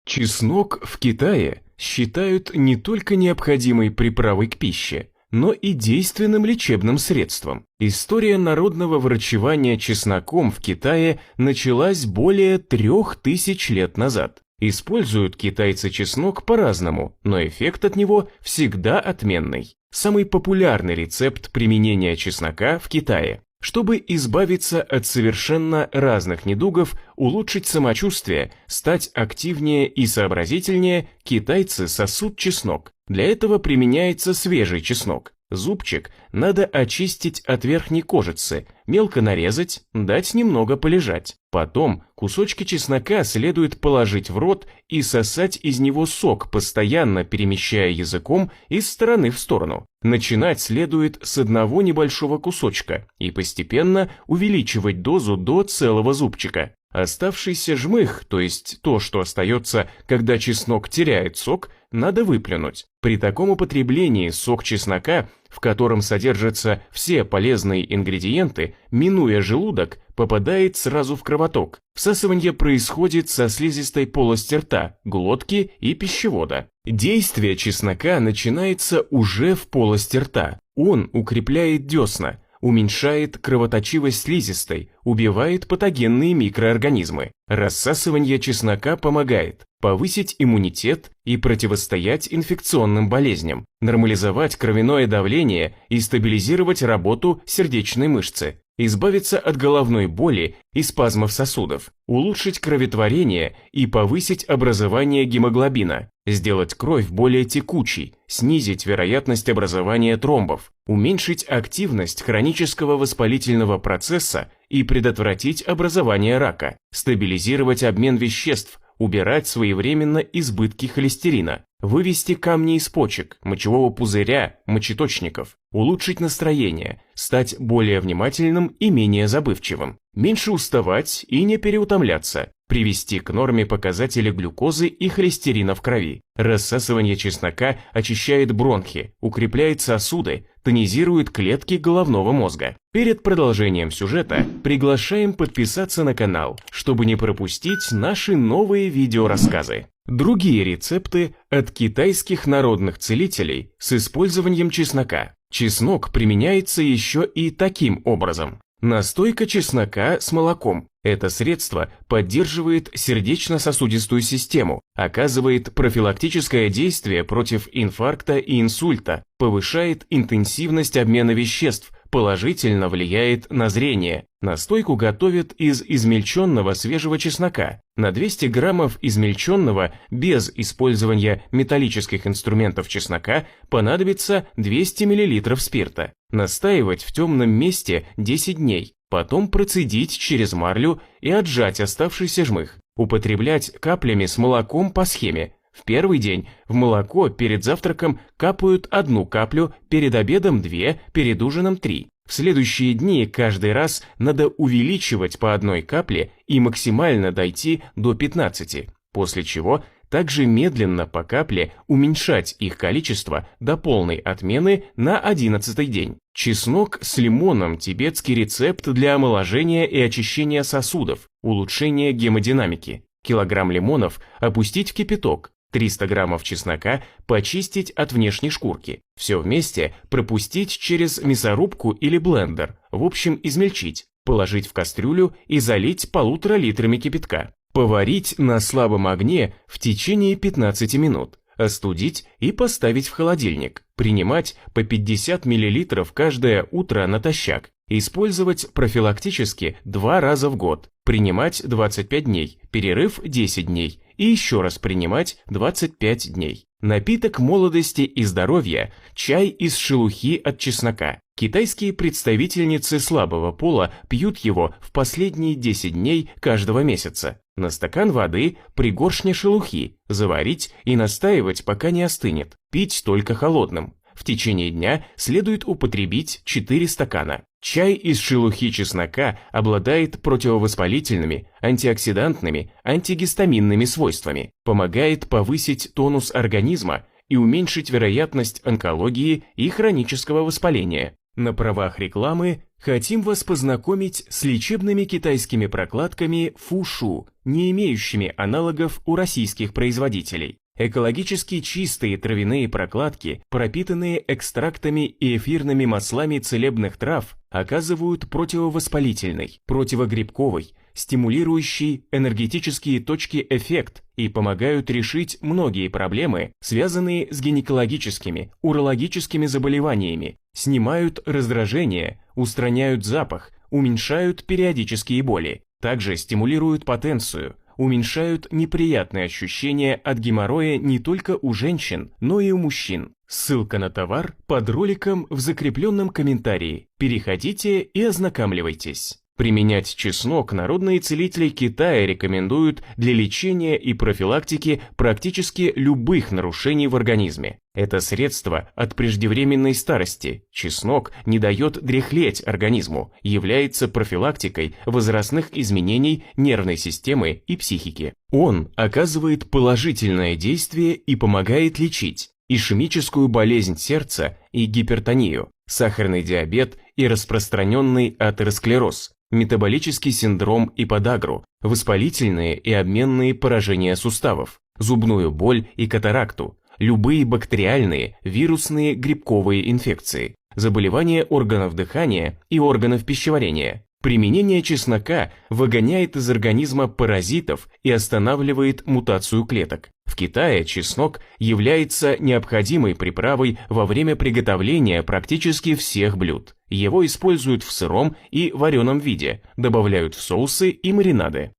Чеснок в Китае считают не только необходимой приправой к пище, но и действенным лечебным средством. История народного врачевания чесноком в Китае началась более 3000 лет назад. Используют китайцы чеснок по-разному, но эффект от него всегда отменный. Самый популярный рецепт применения чеснока в Китае. Чтобы избавиться от совершенно разных недугов, улучшить самочувствие, стать активнее и сообразительнее, китайцы сосут чеснок. Для этого применяется свежий чеснок. Зубчик надо очистить от верхней кожицы, мелко нарезать, дать немного полежать. Потом кусочки чеснока следует положить в рот и сосать из него сок, постоянно перемещая языком из стороны в сторону. Начинать следует с одного небольшого кусочка и постепенно увеличивать дозу до целого зубчика. Оставшийся жмых, то есть то, что остается, когда чеснок теряет сок, надо выплюнуть. При таком употреблении сок чеснока, в котором содержатся все полезные ингредиенты, минуя желудок, попадает сразу в кровоток. Всасывание происходит со слизистой полости рта, глотки и пищевода. Действие чеснока начинается уже в полости рта. Он укрепляет десна, уменьшает кровоточивость слизистой, убивает патогенные микроорганизмы. Рассасывание чеснока помогает повысить иммунитет и противостоять инфекционным болезням, нормализовать кровяное давление и стабилизировать работу сердечной мышцы, избавиться от головной боли и спазмов сосудов, улучшить кроветворение и повысить образование гемоглобина, сделать кровь более текучей, снизить вероятность образования тромбов, уменьшить активность хронического воспалительного процесса и предотвратить образование рака, стабилизировать обмен веществ, убирать своевременно избытки холестерина, вывести камни из почек, мочевого пузыря, мочеточников, улучшить настроение, стать более внимательным и менее забывчивым, меньше уставать и не переутомляться, привести к норме показатели глюкозы и холестерина в крови. Рассасывание чеснока очищает бронхи, укрепляет сосуды, тонизирует клетки головного мозга. Перед продолжением сюжета приглашаем подписаться на канал, чтобы не пропустить наши новые видеорассказы. Другие рецепты от китайских народных целителей с использованием чеснока. Чеснок применяется еще и таким образом. Настойка чеснока с молоком. Это средство поддерживает сердечно-сосудистую систему, оказывает профилактическое действие против инфаркта и инсульта, повышает интенсивность обмена веществ, положительно влияет на зрение. Настойку готовят из измельченного свежего чеснока. На 200 граммов измельченного без использования металлических инструментов чеснока понадобится 200 мл спирта. Настаивать в темном месте 10 дней. Потом процедить через марлю и отжать оставшийся жмых. Употреблять каплями с молоком по схеме. В первый день в молоко перед завтраком капают 1 каплю, перед обедом 2, перед ужином 3. В следующие дни каждый раз надо увеличивать по 1 капле и максимально дойти до 15, после чего также медленно по капле уменьшать их количество до полной отмены на 11-й день. Чеснок с лимоном – тибетский рецепт для омоложения и очищения сосудов, улучшения гемодинамики. Килограмм лимонов опустить в кипяток, 300 граммов чеснока почистить от внешней шкурки. Все вместе пропустить через мясорубку или блендер, в общем измельчить, положить в кастрюлю и залить 1,5 литрами кипятка. Поварить на слабом огне в течение 15 минут, остудить и поставить в холодильник. Принимать по 50 мл каждое утро натощак. Использовать профилактически 2 раза в год. Принимать 25 дней, перерыв 10 дней и еще раз принимать 25 дней. Напиток молодости и здоровья – чай из шелухи от чеснока. Китайские представительницы слабого пола пьют его в последние 10 дней каждого месяца. На стакан воды пригоршня шелухи, заварить и настаивать, пока не остынет. Пить только холодным. В течение дня следует употребить 4 стакана. Чай из шелухи чеснока обладает противовоспалительными, антиоксидантными, антигистаминными свойствами, помогает повысить тонус организма и уменьшить вероятность онкологии и хронического воспаления. На правах рекламы Хотим вас познакомить с лечебными китайскими прокладками Фушу, не имеющими аналогов у российских производителей. Экологически чистые травяные прокладки, пропитанные экстрактами и эфирными маслами целебных трав, оказывают противовоспалительный, противогрибковый, стимулирующий энергетические точки эффект и помогают решить многие проблемы, связанные с гинекологическими, урологическими заболеваниями, снимают раздражение, устраняют запах, уменьшают периодические боли, также стимулируют потенцию, уменьшают неприятные ощущения от геморроя не только у женщин, но и у мужчин. Ссылка на товар под роликом в закрепленном комментарии. Переходите и ознакомливайтесь. Применять чеснок народные целители Китая рекомендуют для лечения и профилактики практически любых нарушений в организме. Это средство от преждевременной старости. Чеснок не дает дряхлеть организму, является профилактикой возрастных изменений нервной системы и психики. Он оказывает положительное действие и помогает лечить ишемическую болезнь сердца и гипертонию, сахарный диабет и распространенный атеросклероз, метаболический синдром и подагру, воспалительные и обменные поражения суставов, зубную боль и катаракту, любые бактериальные, вирусные, грибковые инфекции, заболевания органов дыхания и органов пищеварения. Применение чеснока выгоняет из организма паразитов и останавливает мутацию клеток. В Китае чеснок является необходимой приправой во время приготовления практически всех блюд. Его используют в сыром и вареном виде, добавляют в соусы и маринады.